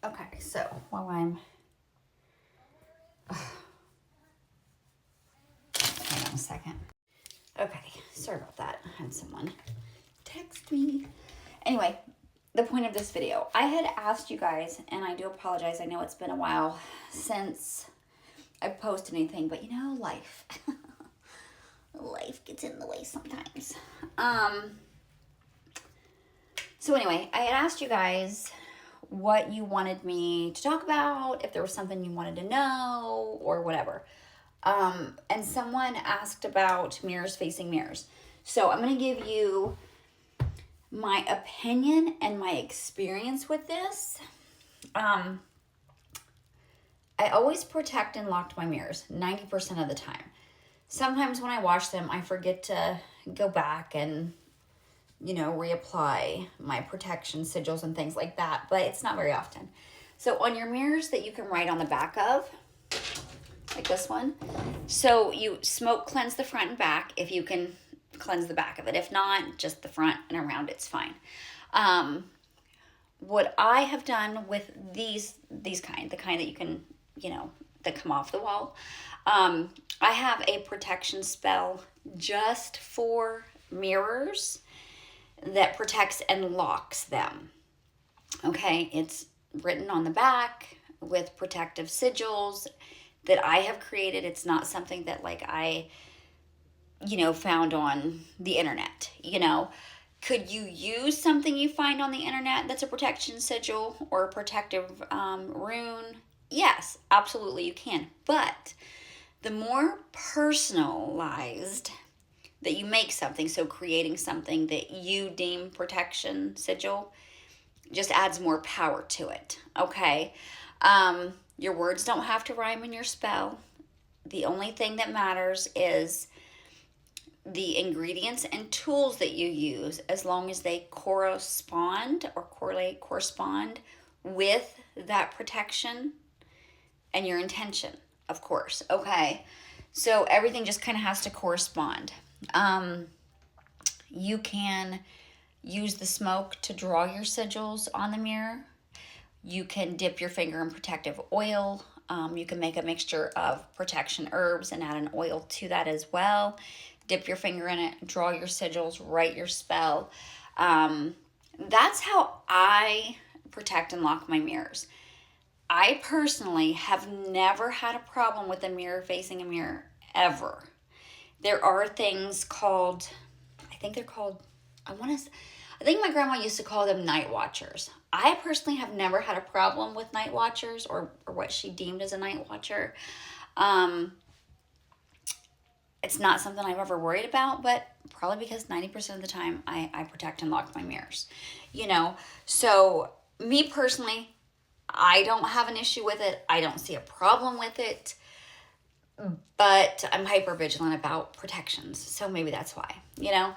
Okay, so while I'm... hang on a second. Okay, sorry about that. I had someone text me. Anyway, the point of this video. I had asked you guys, and I do apologize. I know it's been a while since I've posted anything, but you know, life. Life gets in the way sometimes. So anyway, I had asked you guys what you wanted me to talk about, if there was something you wanted to know, or whatever. And someone asked about mirrors facing mirrors. So I'm going to give you my opinion and my experience with this. I always protect and lock my mirrors 90% of the time. Sometimes when I wash them, I forget to go back and, you know, reapply my protection sigils and things like that, but it's not very often. So on your mirrors that you can write on the back of, like this one, so you smoke cleanse the front and back if you can cleanse the back of it. If not, just the front and around, it's fine. What I have done with these kind, the kind that you can, you know, that come off the wall, I have a protection spell just for mirrors that protects and locks them. Okay, it's written on the back with protective sigils that I have created. It's not something that like I, you know, found on the internet, you know. Could you use something you find on the internet that's a protection sigil or a protective rune? Yes, absolutely you can. But the more personalized that you make something, so creating something that you deem protection sigil, just adds more power to it, okay? Your words don't have to rhyme in your spell. The only thing that matters is the ingredients and tools that you use, as long as they correspond with that protection and your intention, of course, okay? So everything just kind of has to correspond. You can use the smoke to draw your sigils on the mirror. You can dip your finger in protective oil. You can make a mixture of protection herbs and add an oil to that as well. Dip your finger in it, draw your sigils, write your spell. That's how I protect and lock my mirrors. I personally have never had a problem with a mirror facing a mirror, ever. There are things called, I think my grandma used to call them night watchers. I personally have never had a problem with night watchers or what she deemed as a night watcher. It's not something I've ever worried about, but probably because 90% of the time I protect and lock my mirrors, you know. So me personally, I don't have an issue with it. I don't see a problem with it, but I'm hyper vigilant about protections. So maybe that's why, you know.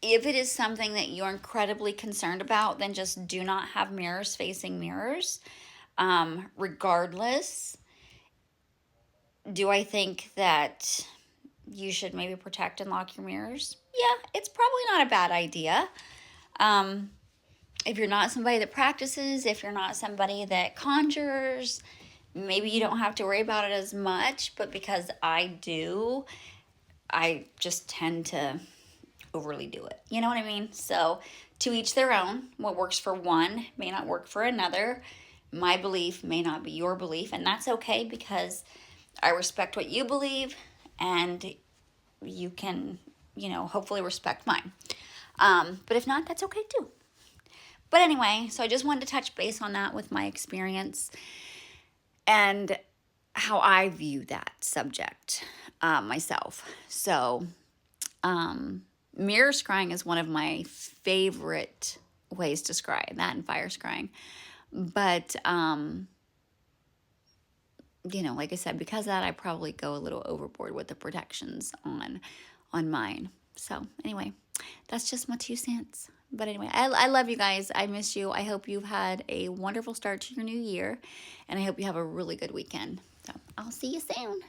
If it is something that you're incredibly concerned about, then just do not have mirrors facing mirrors. Regardless, do I think that you should maybe protect and lock your mirrors? Yeah, it's probably not a bad idea. If you're not somebody that practices, if you're not somebody that conjures, maybe you don't have to worry about it as much, but because I do, I just tend to overly do it. You know what I mean? So to each their own. What works for one may not work for another. My belief may not be your belief, and that's okay, because I respect what you believe, and you can, you know, hopefully respect mine. But if not, that's okay too. But anyway, so I just wanted to touch base on that with my experience and how I view that subject myself. So, mirror scrying is one of my favorite ways to scry, that and fire scrying. But, you know, like I said, because of that, I probably go a little overboard with the protections on mine. So anyway, that's just my 2 cents. But anyway, I love you guys. I miss you. I hope you've had a wonderful start to your new year, and I hope you have a really good weekend. So I'll see you soon.